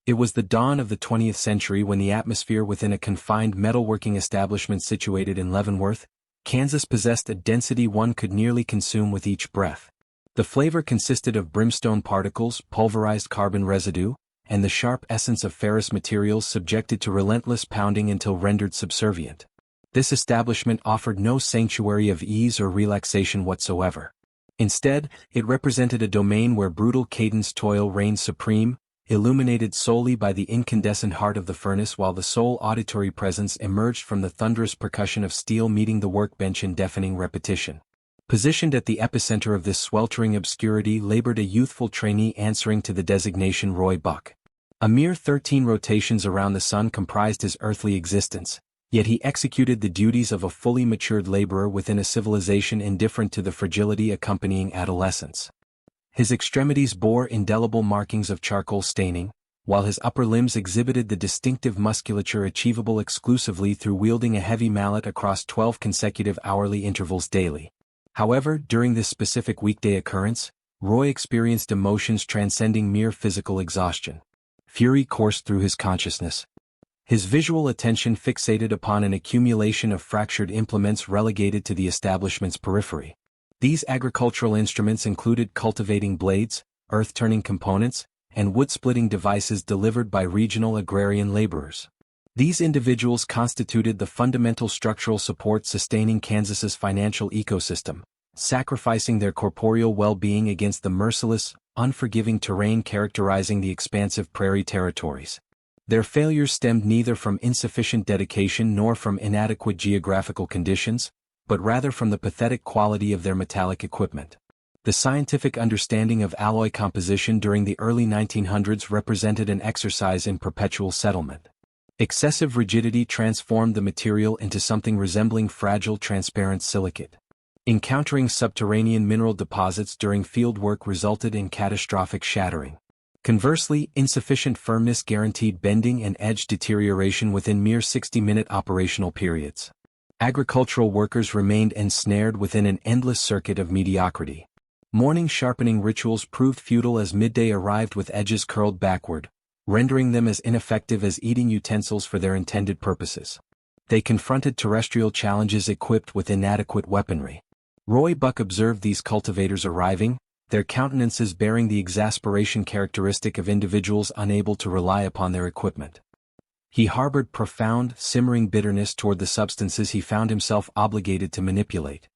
It was the dawn of the 20th century when the atmosphere within a confined metalworking establishment situated in Leavenworth, Kansas possessed a density one could nearly consume with each breath. The flavor consisted of brimstone particles, pulverized carbon residue, and the sharp essence of ferrous materials subjected to relentless pounding until rendered subservient. This establishment offered no sanctuary of ease or relaxation whatsoever. Instead, it represented a domain where brutal cadence toil reigned supreme, illuminated solely by the incandescent heart of the furnace, while the sole auditory presence emerged from the thunderous percussion of steel meeting the workbench in deafening repetition. Positioned at the epicenter of this sweltering obscurity labored a youthful trainee answering to the designation Roy Buck. A mere 13 rotations around the sun comprised his earthly existence, yet he executed the duties of a fully matured laborer within a civilization indifferent to the fragility accompanying adolescence. His extremities bore indelible markings of charcoal staining, while his upper limbs exhibited the distinctive musculature achievable exclusively through wielding a heavy mallet across 12 consecutive hourly intervals daily. However, during this specific weekday occurrence, Roy experienced emotions transcending mere physical exhaustion. Fury coursed through his consciousness. His visual attention fixated upon an accumulation of fractured implements relegated to the establishment's periphery. These agricultural instruments included cultivating blades, earth-turning components, and wood-splitting devices delivered by regional agrarian laborers. These individuals constituted the fundamental structural support sustaining Kansas's financial ecosystem, sacrificing their corporeal well-being against the merciless, unforgiving terrain characterizing the expansive prairie territories. Their failures stemmed neither from insufficient dedication nor from inadequate geographical conditions, but rather from the pathetic quality of their metallic equipment. The scientific understanding of alloy composition during the early 1900s represented an exercise in perpetual settlement. Excessive rigidity transformed the material into something resembling fragile transparent silicate. Encountering subterranean mineral deposits during field work resulted in catastrophic shattering. Conversely, insufficient firmness guaranteed bending and edge deterioration within mere 60-minute operational periods. Agricultural workers remained ensnared within an endless circuit of mediocrity. Morning sharpening rituals proved futile as midday arrived with edges curled backward, rendering them as ineffective as eating utensils for their intended purposes. They confronted terrestrial challenges equipped with inadequate weaponry. Roy Buck observed these cultivators arriving, their countenances bearing the exasperation characteristic of individuals unable to rely upon their equipment. He harbored profound, simmering bitterness toward the substances he found himself obligated to manipulate.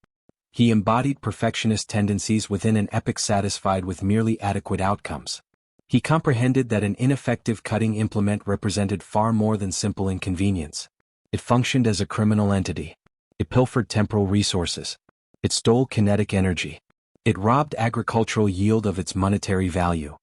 He embodied perfectionist tendencies within an epoch satisfied with merely adequate outcomes. He comprehended that an ineffective cutting implement represented far more than simple inconvenience. It functioned as a criminal entity. It pilfered temporal resources. It stole kinetic energy. It robbed agricultural yield of its monetary value.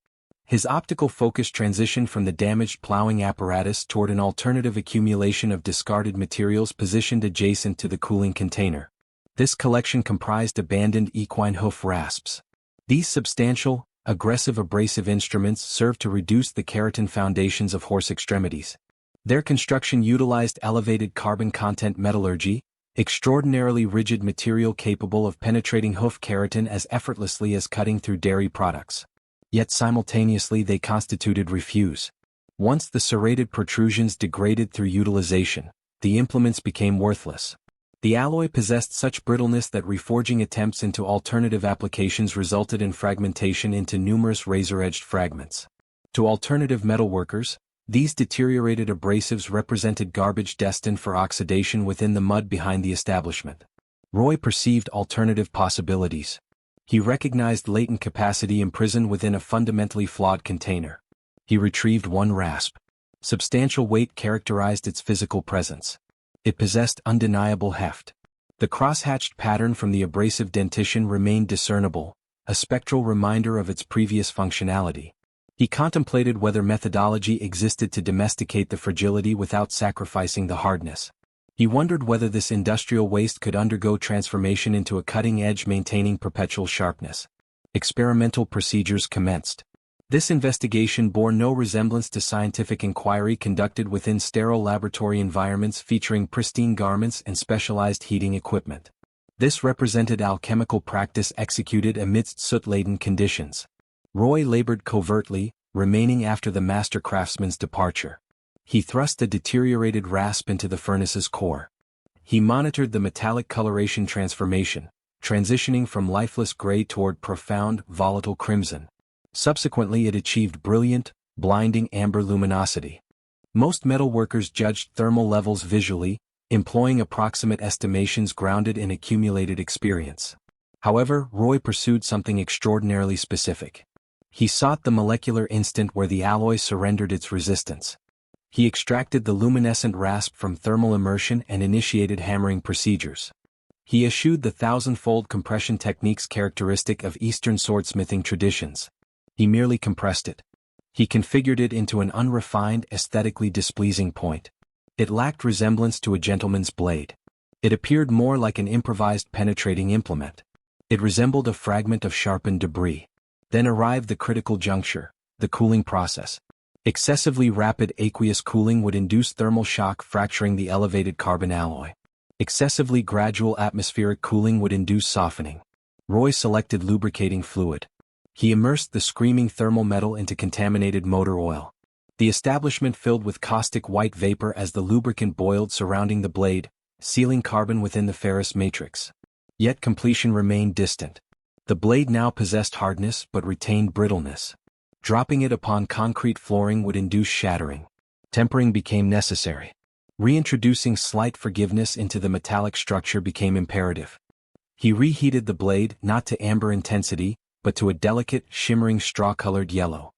His optical focus transitioned from the damaged plowing apparatus toward an alternative accumulation of discarded materials positioned adjacent to the cooling container. This collection comprised abandoned equine hoof rasps. These substantial, aggressive abrasive instruments served to reduce the keratin foundations of horse extremities. Their construction utilized elevated carbon content metallurgy, extraordinarily rigid material capable of penetrating hoof keratin as effortlessly as cutting through dairy products. Yet simultaneously they constituted refuse. Once the serrated protrusions degraded through utilization, the implements became worthless. The alloy possessed such brittleness that reforging attempts into alternative applications resulted in fragmentation into numerous razor-edged fragments. To alternative metalworkers, these deteriorated abrasives represented garbage destined for oxidation within the mud behind the establishment. Roy perceived alternative possibilities. He recognized latent capacity imprisoned within a fundamentally flawed container. He retrieved one rasp. Substantial weight characterized its physical presence. It possessed undeniable heft. The cross-hatched pattern from the abrasive dentition remained discernible, a spectral reminder of its previous functionality. He contemplated whether methodology existed to domesticate the fragility without sacrificing the hardness. He wondered whether this industrial waste could undergo transformation into a cutting edge maintaining perpetual sharpness. Experimental procedures commenced. This investigation bore no resemblance to scientific inquiry conducted within sterile laboratory environments featuring pristine garments and specialized heating equipment. This represented alchemical practice executed amidst soot-laden conditions. Roy labored covertly, remaining after the master craftsman's departure. He thrust the deteriorated rasp into the furnace's core. He monitored the metallic coloration transformation, transitioning from lifeless gray toward profound, volatile crimson. Subsequently it achieved brilliant, blinding amber luminosity. Most metal workers judged thermal levels visually, employing approximate estimations grounded in accumulated experience. However, Roy pursued something extraordinarily specific. He sought the molecular instant where the alloy surrendered its resistance. He extracted the luminescent rasp from thermal immersion and initiated hammering procedures. He eschewed the thousand-fold compression techniques characteristic of Eastern swordsmithing traditions. He merely compressed it. He configured it into an unrefined, aesthetically displeasing point. It lacked resemblance to a gentleman's blade. It appeared more like an improvised penetrating implement. It resembled a fragment of sharpened debris. Then arrived the critical juncture, the cooling process. Excessively rapid aqueous cooling would induce thermal shock, fracturing the elevated carbon alloy. Excessively gradual atmospheric cooling would induce softening. Roy selected lubricating fluid. He immersed the screaming thermal metal into contaminated motor oil. The establishment filled with caustic white vapor as the lubricant boiled surrounding the blade, sealing carbon within the ferrous matrix. Yet completion remained distant. The blade now possessed hardness but retained brittleness. Dropping it upon concrete flooring would induce shattering. Tempering became necessary. Reintroducing slight forgiveness into the metallic structure became imperative. He reheated the blade not to amber intensity, but to a delicate, shimmering straw-colored yellow.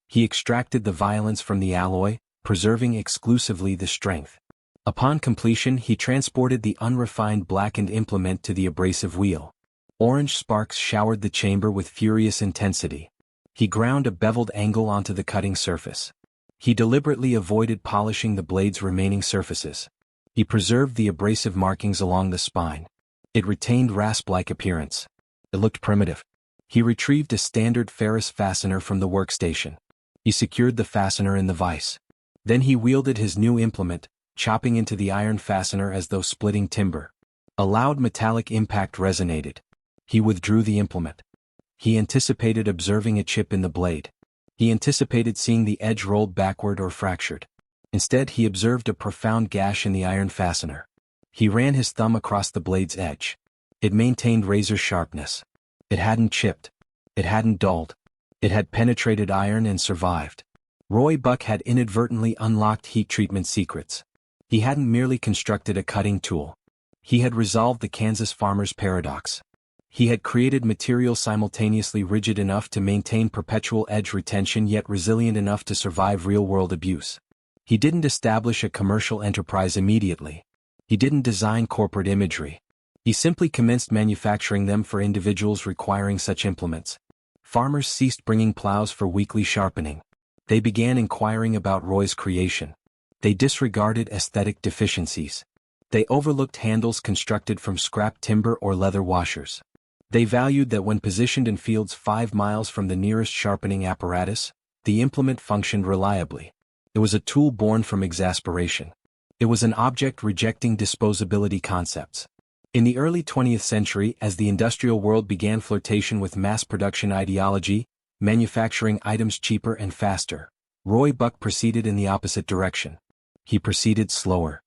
He extracted the violence from the alloy, preserving exclusively the strength. Upon completion he transported the unrefined blackened implement to the abrasive wheel. Orange sparks showered the chamber with furious intensity. He ground a beveled angle onto the cutting surface. He deliberately avoided polishing the blade's remaining surfaces. He preserved the abrasive markings along the spine. It retained rasp-like appearance. It looked primitive. He retrieved a standard ferrous fastener from the workstation. He secured the fastener in the vise. Then he wielded his new implement, chopping into the iron fastener as though splitting timber. A loud metallic impact resonated. He withdrew the implement. He anticipated observing a chip in the blade. He anticipated seeing the edge rolled backward or fractured. Instead he observed a profound gash in the iron fastener. He ran his thumb across the blade's edge. It maintained razor sharpness. It hadn't chipped. It hadn't dulled. It had penetrated iron and survived. Roy Buck had inadvertently unlocked heat treatment secrets. He hadn't merely constructed a cutting tool. He had resolved the Kansas farmer's paradox. He had created material simultaneously rigid enough to maintain perpetual edge retention yet resilient enough to survive real-world abuse. He didn't establish a commercial enterprise immediately. He didn't design corporate imagery. He simply commenced manufacturing them for individuals requiring such implements. Farmers ceased bringing plows for weekly sharpening. They began inquiring about Roy's creation. They disregarded aesthetic deficiencies. They overlooked handles constructed from scrap timber or leather washers. They valued that when positioned in fields 5 miles from the nearest sharpening apparatus, the implement functioned reliably. It was a tool born from exasperation. It was an object rejecting disposability concepts. In the early 20th century, as the industrial world began flirtation with mass production ideology, manufacturing items cheaper and faster, Roy Buck proceeded in the opposite direction. He proceeded slower.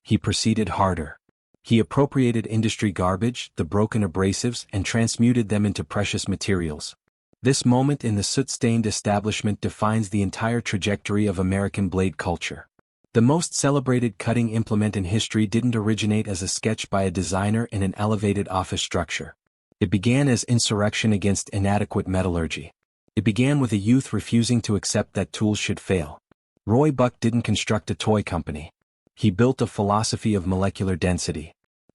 He proceeded harder. He appropriated industry garbage, the broken abrasives, and transmuted them into precious materials. This moment in the Soot-Stained establishment defines the entire trajectory of American blade culture. The most celebrated cutting implement in history didn't originate as a sketch by a designer in an elevated office structure. It began as insurrection against inadequate metallurgy. It began with a youth refusing to accept that tools should fail. Roy Buck didn't construct a toy company. He built a philosophy of molecular density.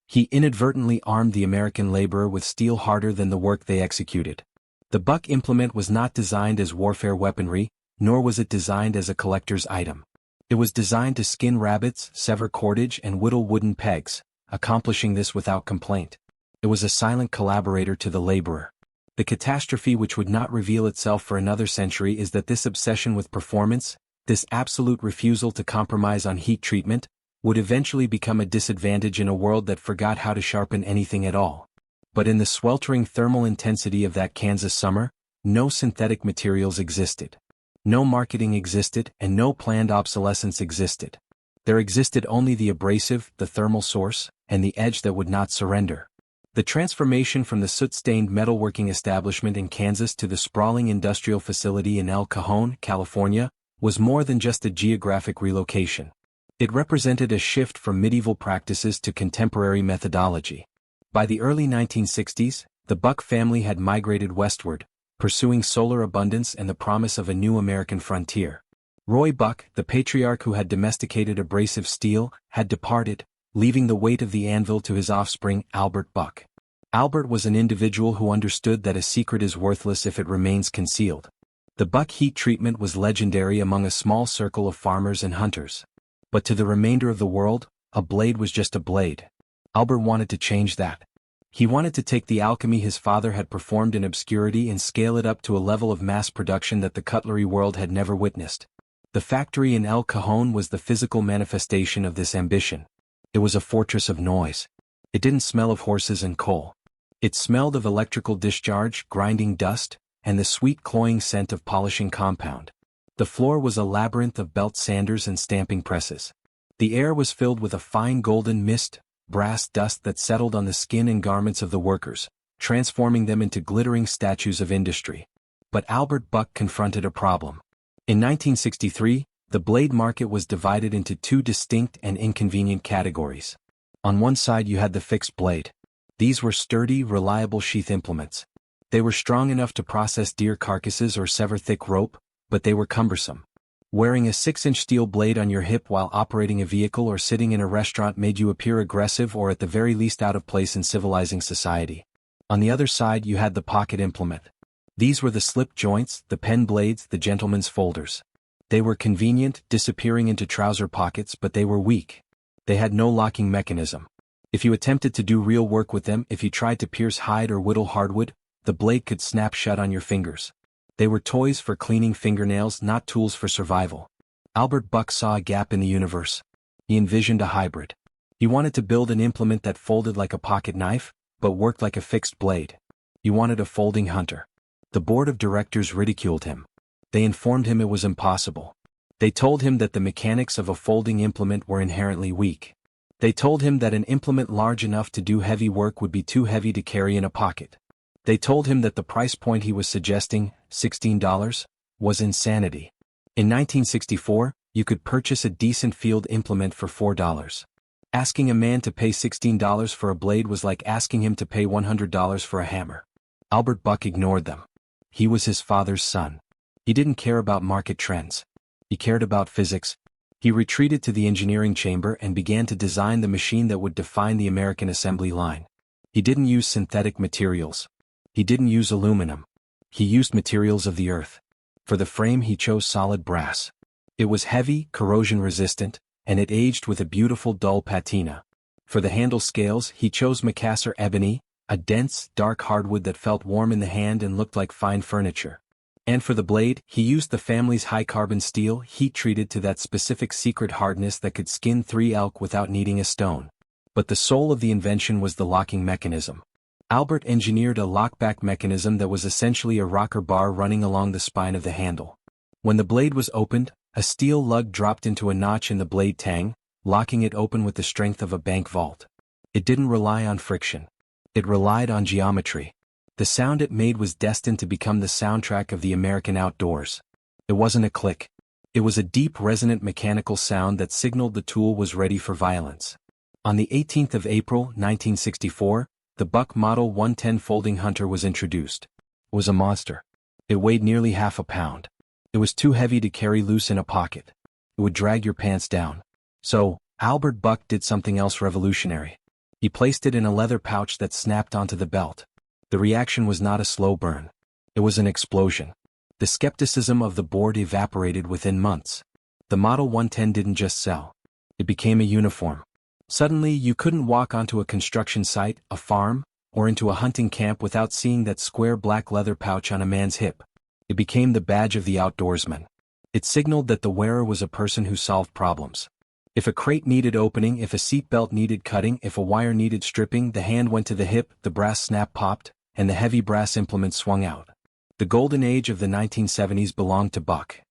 He inadvertently armed the American laborer with steel harder than the work they executed. The Buck implement was not designed as warfare weaponry, nor was it designed as a collector's item. It was designed to skin rabbits, sever cordage, and whittle wooden pegs, accomplishing this without complaint. It was a silent collaborator to the laborer. The catastrophe which would not reveal itself for another century is that this obsession with performance, this absolute refusal to compromise on heat treatment, would eventually become a disadvantage in a world that forgot how to sharpen anything at all. But in the sweltering thermal intensity of that Kansas summer, no synthetic materials existed. No marketing existed, and no planned obsolescence existed. There existed only the abrasive, the thermal source, and the edge that would not surrender. The transformation from the soot-stained metalworking establishment in Kansas to the sprawling industrial facility in El Cajon, California, was more than just a geographic relocation. It represented a shift from medieval practices to contemporary methodology. By the early 1960s, the Buck family had migrated westward, pursuing solar abundance and the promise of a new American frontier. Roy Buck, the patriarch who had domesticated abrasive steel, had departed, leaving the weight of the anvil to his offspring, Albert Buck. Albert was an individual who understood that a secret is worthless if it remains concealed. The Buck heat treatment was legendary among a small circle of farmers and hunters. But to the remainder of the world, a blade was just a blade. Albert wanted to change that. He wanted to take the alchemy his father had performed in obscurity and scale it up to a level of mass production that the cutlery world had never witnessed. The factory in El Cajon was the physical manifestation of this ambition. It was a fortress of noise. It didn't smell of horses and coal. It smelled of electrical discharge, grinding dust, and the sweet cloying scent of polishing compound. The floor was a labyrinth of belt sanders and stamping presses. The air was filled with a fine golden mist, brass dust that settled on the skin and garments of the workers, transforming them into glittering statues of industry. But Albert Buck confronted a problem. In 1963, the blade market was divided into two distinct and inconvenient categories. On one side you had the fixed blade. These were sturdy, reliable sheath implements. They were strong enough to process deer carcasses or sever thick rope, but they were cumbersome. Wearing a 6-inch steel blade on your hip while operating a vehicle or sitting in a restaurant made you appear aggressive or at the very least out of place in civilizing society. On the other side you had the pocket implement. These were the slip joints, the pen blades, the gentleman's folders. They were convenient, disappearing into trouser pockets, but they were weak. They had no locking mechanism. If you attempted to do real work with them, if you tried to pierce hide or whittle hardwood, the blade could snap shut on your fingers. They were toys for cleaning fingernails, not tools for survival. Albert Buck saw a gap in the universe. He envisioned a hybrid. He wanted to build an implement that folded like a pocket knife, but worked like a fixed blade. He wanted a folding hunter. The board of directors ridiculed him. They informed him it was impossible. They told him that the mechanics of a folding implement were inherently weak. They told him that an implement large enough to do heavy work would be too heavy to carry in a pocket. They told him that the price point he was suggesting, $16, was insanity. In 1964, you could purchase a decent field implement for $4. Asking a man to pay $16 for a blade was like asking him to pay $100 for a hammer. Albert Buck ignored them. He was his father's son. He didn't care about market trends. He cared about physics. He retreated to the engineering chamber and began to design the machine that would define the American assembly line. He didn't use synthetic materials. He didn't use aluminum. He used materials of the earth. For the frame he chose solid brass. It was heavy, corrosion-resistant, and it aged with a beautiful dull patina. For the handle scales he chose Macassar ebony, a dense, dark hardwood that felt warm in the hand and looked like fine furniture. And for the blade, he used the family's high-carbon steel, heat-treated to that specific secret hardness that could skin 3 elk without needing a stone. But the soul of the invention was the locking mechanism. Albert engineered a lockback mechanism that was essentially a rocker bar running along the spine of the handle. When the blade was opened, a steel lug dropped into a notch in the blade tang, locking it open with the strength of a bank vault. It didn't rely on friction. It relied on geometry. The sound it made was destined to become the soundtrack of the American outdoors. It wasn't a click. It was a deep resonant mechanical sound that signaled the tool was ready for violence. On the 18th of April, 1964, the Buck Model 110 Folding Hunter was introduced. It was a monster. It weighed nearly half a pound. It was too heavy to carry loose in a pocket. It would drag your pants down. So, Albert Buck did something else revolutionary. He placed it in a leather pouch that snapped onto the belt. The reaction was not a slow burn. It was an explosion. The skepticism of the board evaporated within months. The Model 110 didn't just sell. It became a uniform. Suddenly you couldn't walk onto a construction site, a farm, or into a hunting camp without seeing that square black leather pouch on a man's hip. It became the badge of the outdoorsman. It signaled that the wearer was a person who solved problems. If a crate needed opening, if a seatbelt needed cutting, if a wire needed stripping, the hand went to the hip, the brass snap popped, and the heavy brass implement swung out. The golden age of the 1970s belonged to Buck.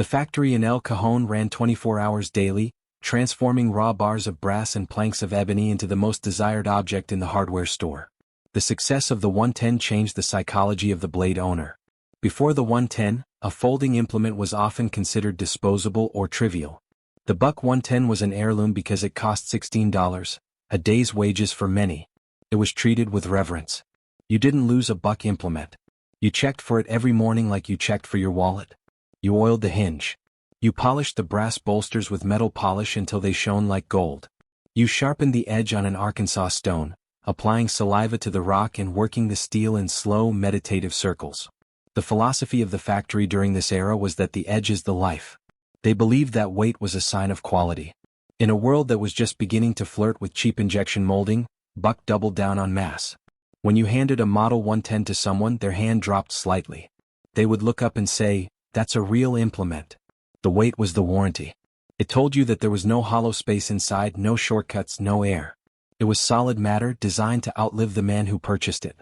The factory in El Cajon ran 24 hours daily, transforming raw bars of brass and planks of ebony into the most desired object in the hardware store. The success of the 110 changed the psychology of the blade owner. Before the 110, a folding implement was often considered disposable or trivial. The Buck 110 was an heirloom because it cost $16, a day's wages for many. It was treated with reverence. You didn't lose a Buck implement. You checked for it every morning like you checked for your wallet. You oiled the hinge. You polished the brass bolsters with metal polish until they shone like gold. You sharpened the edge on an Arkansas stone, applying saliva to the rock and working the steel in slow, meditative circles. The philosophy of the factory during this era was that the edge is the life. They believed that weight was a sign of quality. In a world that was just beginning to flirt with cheap injection molding, Buck doubled down on mass. When you handed a Model 110 to someone, their hand dropped slightly. They would look up and say, "That's a real implement." The weight was the warranty. It told you that there was no hollow space inside, no shortcuts, no air. It was solid matter designed to outlive the man who purchased it.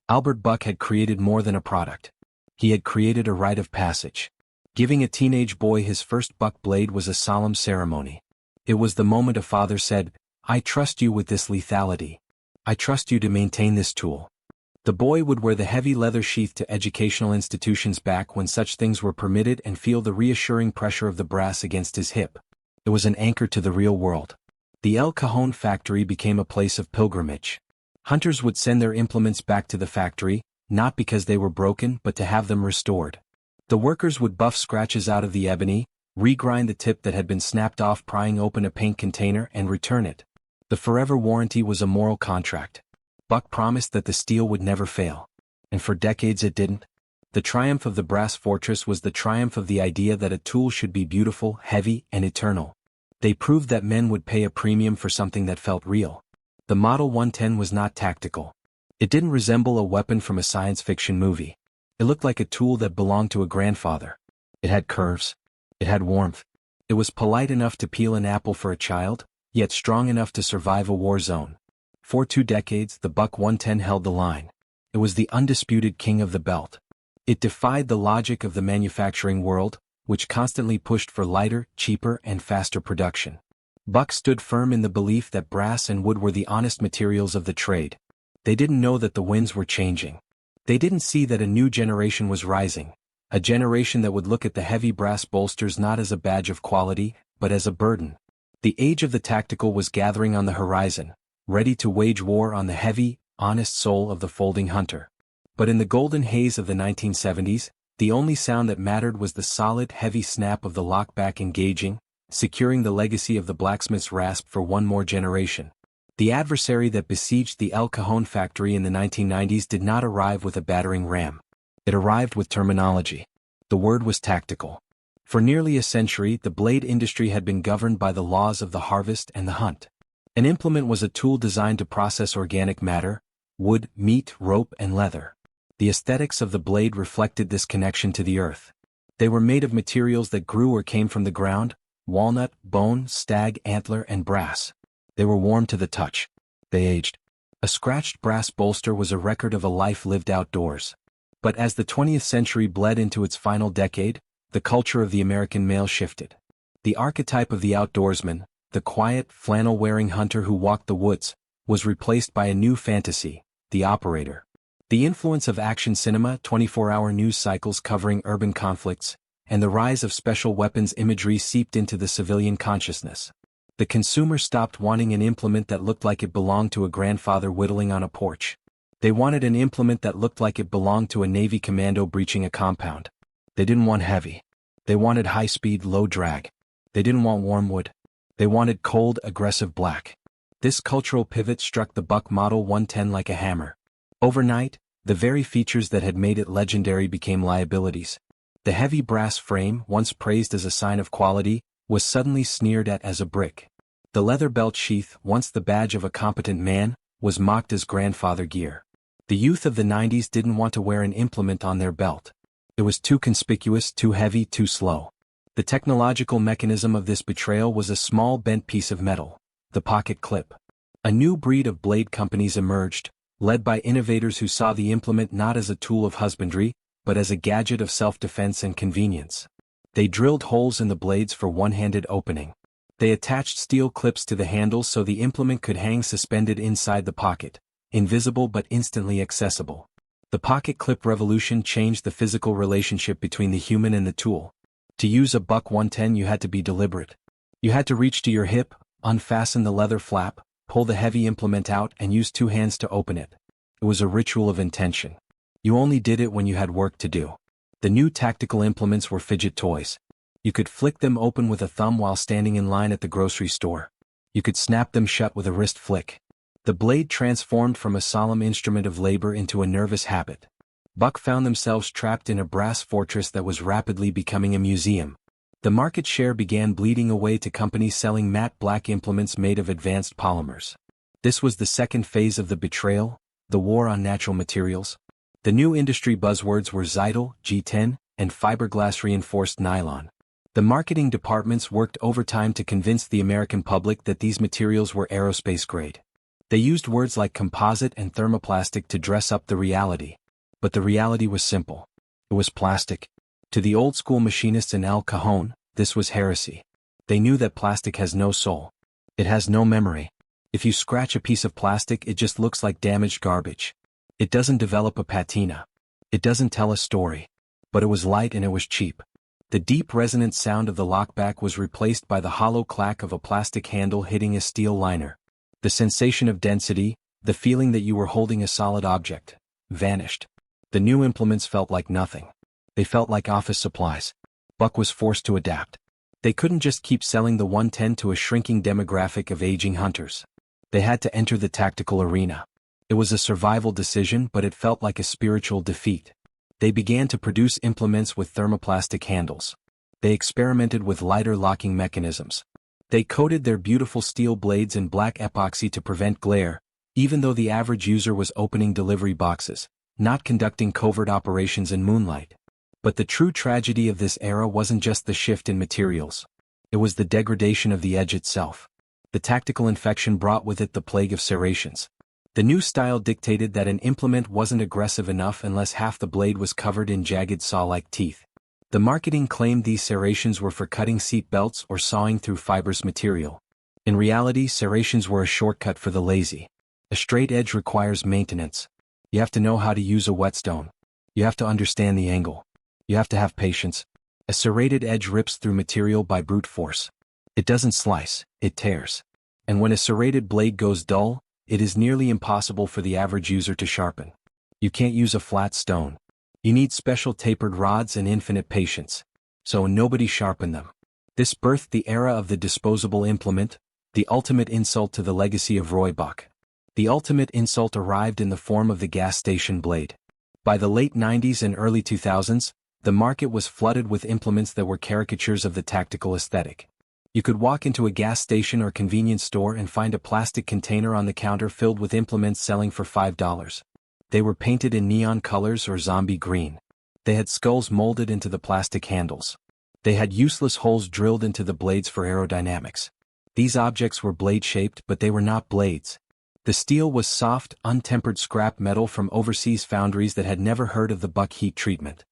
Albert Buck had created more than a product. He had created a rite of passage. Giving a teenage boy his first Buck blade was a solemn ceremony. It was the moment a father said, "I trust you with this lethality. I trust you to maintain this tool." The boy would wear the heavy leather sheath to educational institutions back when such things were permitted and feel the reassuring pressure of the brass against his hip. It was an anchor to the real world. The El Cajon factory became a place of pilgrimage. Hunters would send their implements back to the factory, not because they were broken but to have them restored. The workers would buff scratches out of the ebony, regrind the tip that had been snapped off, prying open a paint container, and return it. The forever warranty was a moral contract. Buck promised that the steel would never fail. And for decades it didn't. The triumph of the brass fortress was the triumph of the idea that a tool should be beautiful, heavy, and eternal. They proved that men would pay a premium for something that felt real. The Model 110 was not tactical. It didn't resemble a weapon from a science fiction movie. It looked like a tool that belonged to a grandfather. It had curves. It had warmth. It was polite enough to peel an apple for a child, yet strong enough to survive a war zone. For 2 decades, the Buck 110 held the line. It was the undisputed king of the belt. It defied the logic of the manufacturing world, which constantly pushed for lighter, cheaper, and faster production. Buck stood firm in the belief that brass and wood were the honest materials of the trade. They didn't know that the winds were changing. They didn't see that a new generation was rising, a generation that would look at the heavy brass bolsters not as a badge of quality, but as a burden. The age of the tactical was gathering on the horizon, ready to wage war on the heavy, honest soul of the folding hunter. But in the golden haze of the 1970s, the only sound that mattered was the solid, heavy snap of the lockback engaging, securing the legacy of the blacksmith's rasp for one more generation. The adversary that besieged the El Cajon factory in the 1990s did not arrive with a battering ram. It arrived with terminology. The word was tactical. For nearly a century, the blade industry had been governed by the laws of the harvest and the hunt. An implement was a tool designed to process organic matter, wood, meat, rope, and leather. The aesthetics of the blade reflected this connection to the earth. They were made of materials that grew or came from the ground: walnut, bone, stag, antler, and brass. They were warm to the touch. They aged. A scratched brass bolster was a record of a life lived outdoors. But as the 20th century bled into its final decade, the culture of the American male shifted. The archetype of the outdoorsman, the quiet, flannel-wearing hunter who walked the woods, was replaced by a new fantasy: the operator. The influence of action cinema, 24-hour news cycles covering urban conflicts, and the rise of special weapons imagery seeped into the civilian consciousness. The consumer stopped wanting an implement that looked like it belonged to a grandfather whittling on a porch. They wanted an implement that looked like it belonged to a Navy commando breaching a compound. They didn't want heavy. They wanted high-speed, low-drag. They didn't want warm wood. They wanted cold, aggressive black. This cultural pivot struck the Buck Model 110 like a hammer. Overnight, the very features that had made it legendary became liabilities. The heavy brass frame, once praised as a sign of quality, was suddenly sneered at as a brick. The leather belt sheath, once the badge of a competent man, was mocked as grandfather gear. The youth of the 90s didn't want to wear an implement on their belt. It was too conspicuous, too heavy, too slow. The technological mechanism of this betrayal was a small bent piece of metal, the pocket clip. A new breed of blade companies emerged, led by innovators who saw the implement not as a tool of husbandry, but as a gadget of self-defense and convenience. They drilled holes in the blades for one-handed opening. They attached steel clips to the handles so the implement could hang suspended inside the pocket, invisible but instantly accessible. The pocket clip revolution changed the physical relationship between the human and the tool. To use a buck 110 you had to be deliberate. You had to reach to your hip, unfasten the leather flap, pull the heavy implement out and use two hands to open it. It was a ritual of intention. You only did it when you had work to do. The new tactical implements were fidget toys. You could flick them open with a thumb while standing in line at the grocery store. You could snap them shut with a wrist flick. The blade transformed from a solemn instrument of labor into a nervous habit. Buck found themselves trapped in a brass fortress that was rapidly becoming a museum. The market share began bleeding away to companies selling matte black implements made of advanced polymers. This was the second phase of the Betrayal, the war on natural materials. The new industry buzzwords were Zytel, G10, and fiberglass reinforced nylon. The marketing departments worked overtime to convince the American public that these materials were aerospace grade. They used words like composite and thermoplastic to dress up the reality. But the reality was simple. It was plastic. To the old-school machinists in Cajon, this was heresy. They knew that plastic has no soul. It has no memory. If you scratch a piece of plastic it just looks like damaged garbage. It doesn't develop a patina. It doesn't tell a story. But it was light and it was cheap. The deep resonant sound of the lockback was replaced by the hollow clack of a plastic handle hitting a steel liner. The sensation of density, the feeling that you were holding a solid object, vanished. The new implements felt like nothing. They felt like office supplies. Buck was forced to adapt. They couldn't just keep selling the 110 to a shrinking demographic of aging hunters. They had to enter the tactical arena. It was a survival decision, but it felt like a spiritual defeat. They began to produce implements with thermoplastic handles. They experimented with lighter locking mechanisms. They coated their beautiful steel blades in black epoxy to prevent glare, even though the average user was opening delivery boxes, not conducting covert operations in moonlight. But the true tragedy of this era wasn't just the shift in materials. It was the degradation of the edge itself. The tactical infection brought with it the plague of serrations. The new style dictated that an implement wasn't aggressive enough unless half the blade was covered in jagged saw-like teeth. The marketing claimed these serrations were for cutting seat belts or sawing through fibrous material. In reality, serrations were a shortcut for the lazy. A straight edge requires maintenance. You have to know how to use a whetstone. You have to understand the angle. You have to have patience. A serrated edge rips through material by brute force. It doesn't slice, it tears. And when a serrated blade goes dull, it is nearly impossible for the average user to sharpen. You can't use a flat stone. You need special tapered rods and infinite patience. So nobody sharpened them. This birthed the era of the disposable implement, the ultimate insult to the legacy of Roy Buck. The ultimate insult arrived in the form of the gas station blade. By the late 90s and early 2000s, the market was flooded with implements that were caricatures of the tactical aesthetic. You could walk into a gas station or convenience store and find a plastic container on the counter filled with implements selling for $5. They were painted in neon colors or zombie green. They had skulls molded into the plastic handles. They had useless holes drilled into the blades for aerodynamics. These objects were blade-shaped, but they were not blades. The steel was soft, untempered scrap metal from overseas foundries that had never heard of the Buck heat treatment.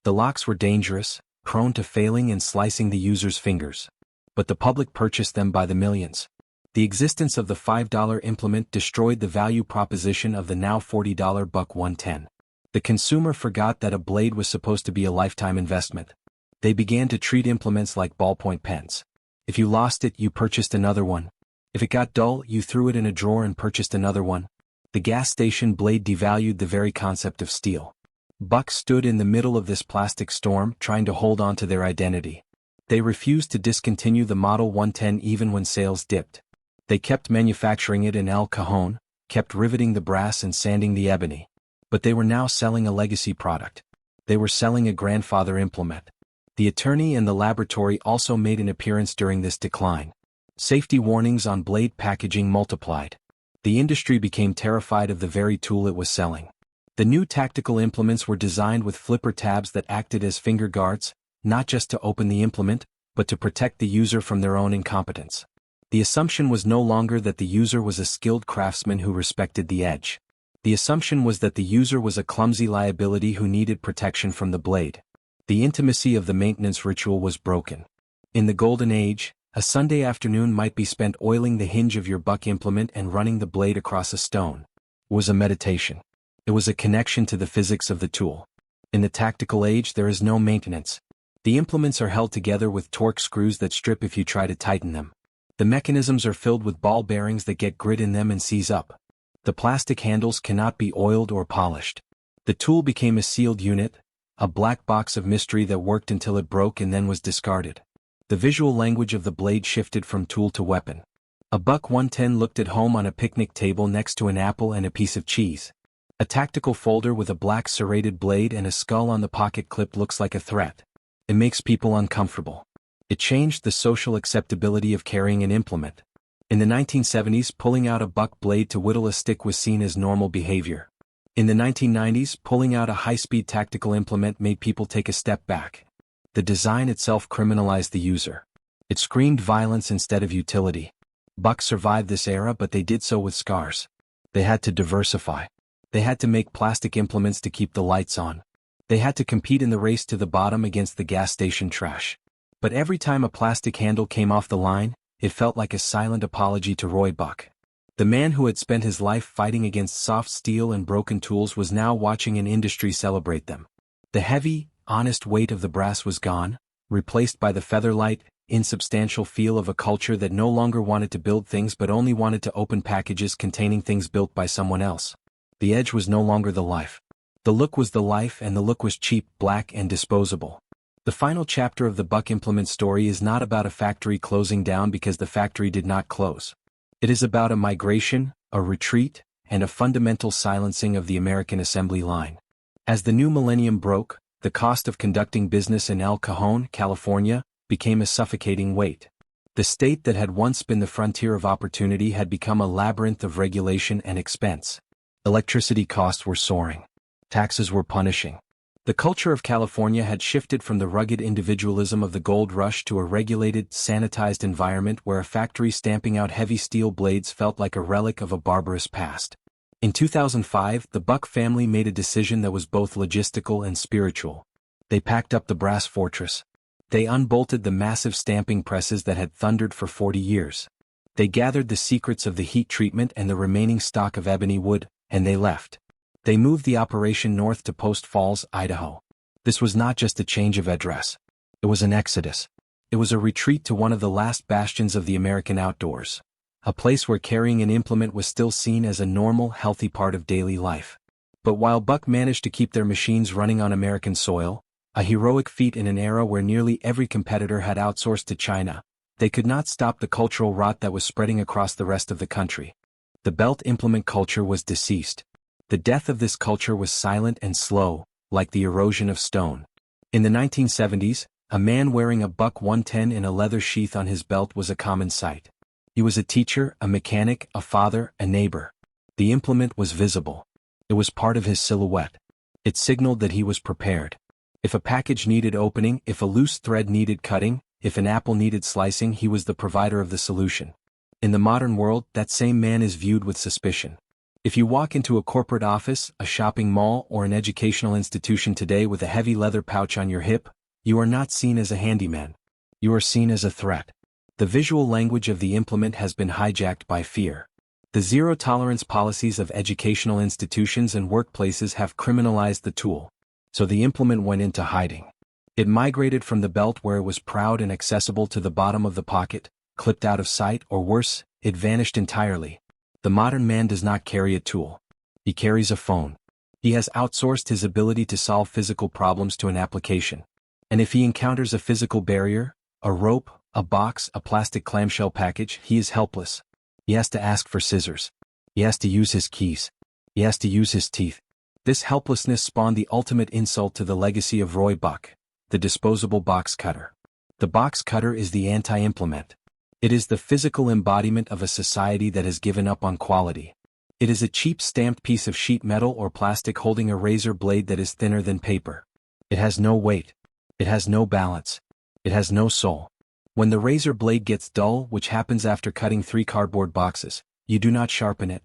The locks were dangerous, prone to failing and slicing the user's fingers. But the public purchased them by the millions. The existence of the $5 implement destroyed the value proposition of the now $40 Buck 110. The consumer forgot that a blade was supposed to be a lifetime investment. They began to treat implements like ballpoint pens. If you lost it, you purchased another one. If it got dull, you threw it in a drawer and purchased another one. The gas station blade devalued the very concept of steel. Buck stood in the middle of this plastic storm, trying to hold on to their identity. They refused to discontinue the Model 110 even when sales dipped. They kept manufacturing it in Cajon, kept riveting the brass and sanding the ebony. But they were now selling a legacy product. They were selling a grandfather implement. The attorney and the laboratory also made an appearance during this decline. Safety warnings on blade packaging multiplied. The industry became terrified of the very tool it was selling. The new tactical implements were designed with flipper tabs that acted as finger guards, not just to open the implement, but to protect the user from their own incompetence. The assumption was no longer that the user was a skilled craftsman who respected the edge. The assumption was that the user was a clumsy liability who needed protection from the blade. The intimacy of the maintenance ritual was broken. In the Golden Age, a Sunday afternoon might be spent oiling the hinge of your buck implement and running the blade across a stone. It was a meditation. It was a connection to the physics of the tool. In the tactical age, there is no maintenance. The implements are held together with torque screws that strip if you try to tighten them. The mechanisms are filled with ball bearings that get grit in them and seize up. The plastic handles cannot be oiled or polished. The tool became a sealed unit, a black box of mystery that worked until it broke and then was discarded. The visual language of the blade shifted from tool to weapon. A buck 110 looked at home on a picnic table next to an apple and a piece of cheese. A tactical folder with a black serrated blade and a skull on the pocket clip looks like a threat. It makes people uncomfortable. It changed the social acceptability of carrying an implement. In the 1970s, pulling out a buck blade to whittle a stick was seen as normal behavior. In the 1990s, pulling out a high-speed tactical implement made people take a step back. The design itself criminalized the user. It screamed violence instead of utility. Bucks survived this era, but they did so with scars. They had to diversify. They had to make plastic implements to keep the lights on. They had to compete in the race to the bottom against the gas station trash. But every time a plastic handle came off the line, it felt like a silent apology to Roy Buck. The man who had spent his life fighting against soft steel and broken tools was now watching an industry celebrate them. The heavy, honest weight of the brass was gone, replaced by the featherlight, insubstantial feel of a culture that no longer wanted to build things but only wanted to open packages containing things built by someone else. The edge was no longer the life. The look was the life, and the look was cheap, black, and disposable. The final chapter of the buck implement story is not about a factory closing down because the factory did not close. It is about a migration, a retreat, and a fundamental silencing of the American assembly line. As the new millennium broke, the cost of conducting business in El Cajon, California, became a suffocating weight. The state that had once been the frontier of opportunity had become a labyrinth of regulation and expense. Electricity costs were soaring. Taxes were punishing. The culture of California had shifted from the rugged individualism of the gold rush to a regulated, sanitized environment where a factory stamping out heavy steel blades felt like a relic of a barbarous past. In 2005, the Buck family made a decision that was both logistical and spiritual. They packed up the brass fortress. They unbolted the massive stamping presses that had thundered for 40 years. They gathered the secrets of the heat treatment and the remaining stock of ebony wood, and they left. They moved the operation north to Post Falls, Idaho. This was not just a change of address. It was an exodus. It was a retreat to one of the last bastions of the American outdoors. A place where carrying an implement was still seen as a normal, healthy part of daily life. But while Buck managed to keep their machines running on American soil, a heroic feat in an era where nearly every competitor had outsourced to China, they could not stop the cultural rot that was spreading across the rest of the country. The belt implement culture was deceased. The death of this culture was silent and slow, like the erosion of stone. In the 1970s, a man wearing a Buck 110 in a leather sheath on his belt was a common sight. He was a teacher, a mechanic, a father, a neighbor. The implement was visible. It was part of his silhouette. It signaled that he was prepared. If a package needed opening, if a loose thread needed cutting, if an apple needed slicing, he was the provider of the solution. In the modern world, that same man is viewed with suspicion. If you walk into a corporate office, a shopping mall, or an educational institution today with a heavy leather pouch on your hip, you are not seen as a handyman. You are seen as a threat. The visual language of the implement has been hijacked by fear. The zero-tolerance policies of educational institutions and workplaces have criminalized the tool. So the implement went into hiding. It migrated from the belt where it was proud and accessible to the bottom of the pocket, clipped out of sight, or worse, it vanished entirely. The modern man does not carry a tool. He carries a phone. He has outsourced his ability to solve physical problems to an application. And if he encounters a physical barrier, a rope, a box, a plastic clamshell package, he is helpless. He has to ask for scissors. He has to use his keys. He has to use his teeth. This helplessness spawned the ultimate insult to the legacy of Roy Buck, the disposable box cutter. The box cutter is the anti-implement. It is the physical embodiment of a society that has given up on quality. It is a cheap stamped piece of sheet metal or plastic holding a razor blade that is thinner than paper. It has no weight. It has no balance. It has no soul. When the razor blade gets dull, which happens after cutting 3 cardboard boxes, you do not sharpen it.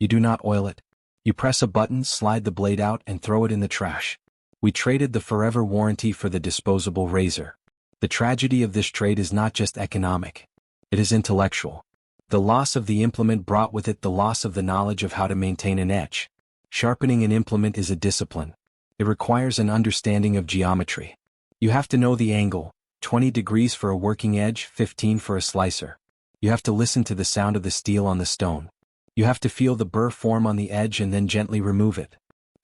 You do not oil it. You press a button, slide the blade out, and throw it in the trash. We traded the forever warranty for the disposable razor. The tragedy of this trade is not just economic. It is intellectual. The loss of the implement brought with it the loss of the knowledge of how to maintain an edge. Sharpening an implement is a discipline. It requires an understanding of geometry. You have to know the angle, 20 degrees for a working edge, 15 for a slicer. You have to listen to the sound of the steel on the stone. You have to feel the burr form on the edge and then gently remove it.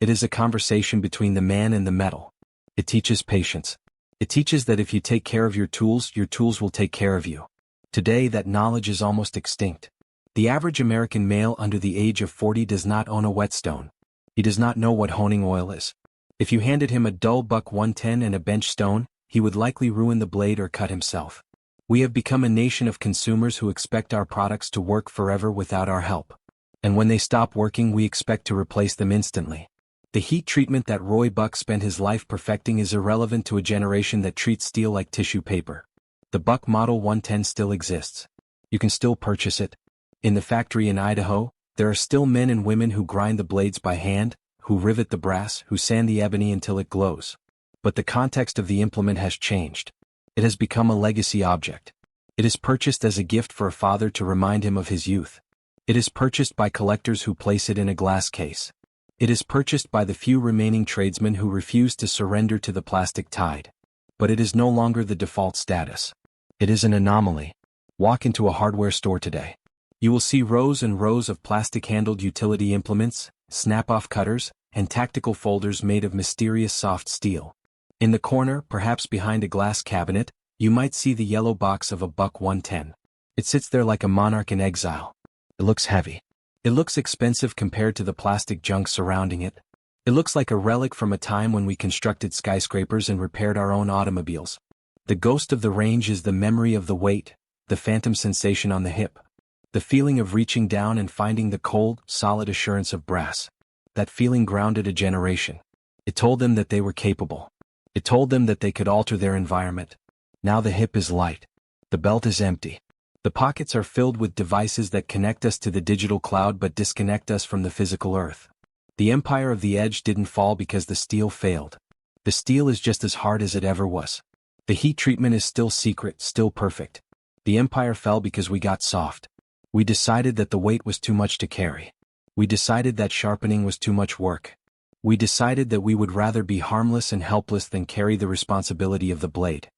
It is a conversation between the man and the metal. It teaches patience. It teaches that if you take care of your tools will take care of you. Today that knowledge is almost extinct. The average American male under the age of 40 does not own a whetstone. He does not know what honing oil is. If you handed him a dull buck 110 and a bench stone, he would likely ruin the blade or cut himself. We have become a nation of consumers who expect our products to work forever without our help. And when they stop working, we expect to replace them instantly. The heat treatment that Roy Buck spent his life perfecting is irrelevant to a generation that treats steel like tissue paper. The Buck Model 110 still exists. You can still purchase it. In the factory in Idaho, there are still men and women who grind the blades by hand, who rivet the brass, who sand the ebony until it glows. But the context of the implement has changed. It has become a legacy object. It is purchased as a gift for a father to remind him of his youth. It is purchased by collectors who place it in a glass case. It is purchased by the few remaining tradesmen who refuse to surrender to the plastic tide. But it is no longer the default status. It is an anomaly. Walk into a hardware store today. You will see rows and rows of plastic-handled utility implements, snap-off cutters, and tactical folders made of mysterious soft steel. In the corner, perhaps behind a glass cabinet, you might see the yellow box of a Buck 110. It sits there like a monarch in exile. It looks heavy. It looks expensive compared to the plastic junk surrounding it. It looks like a relic from a time when we constructed skyscrapers and repaired our own automobiles. The ghost of the range is the memory of the weight, the phantom sensation on the hip. The feeling of reaching down and finding the cold, solid assurance of brass. That feeling grounded a generation. It told them that they were capable. It told them that they could alter their environment. Now the hip is light. The belt is empty. The pockets are filled with devices that connect us to the digital cloud but disconnect us from the physical earth. The empire of the edge didn't fall because the steel failed. The steel is just as hard as it ever was. The heat treatment is still secret, still perfect. The empire fell because we got soft. We decided that the weight was too much to carry. We decided that sharpening was too much work. We decided that we would rather be harmless and helpless than carry the responsibility of the blade.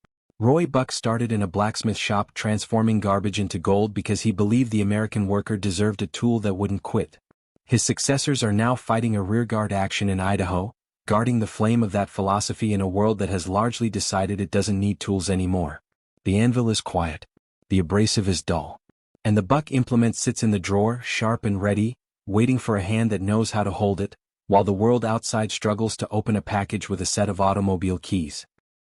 Roy Buck started in a blacksmith shop transforming garbage into gold because he believed the American worker deserved a tool that wouldn't quit. His successors are now fighting a rearguard action in Idaho, guarding the flame of that philosophy in a world that has largely decided it doesn't need tools anymore. The anvil is quiet. The abrasive is dull. And the Buck implement sits in the drawer, sharp and ready, waiting for a hand that knows how to hold it, while the world outside struggles to open a package with a set of automobile keys.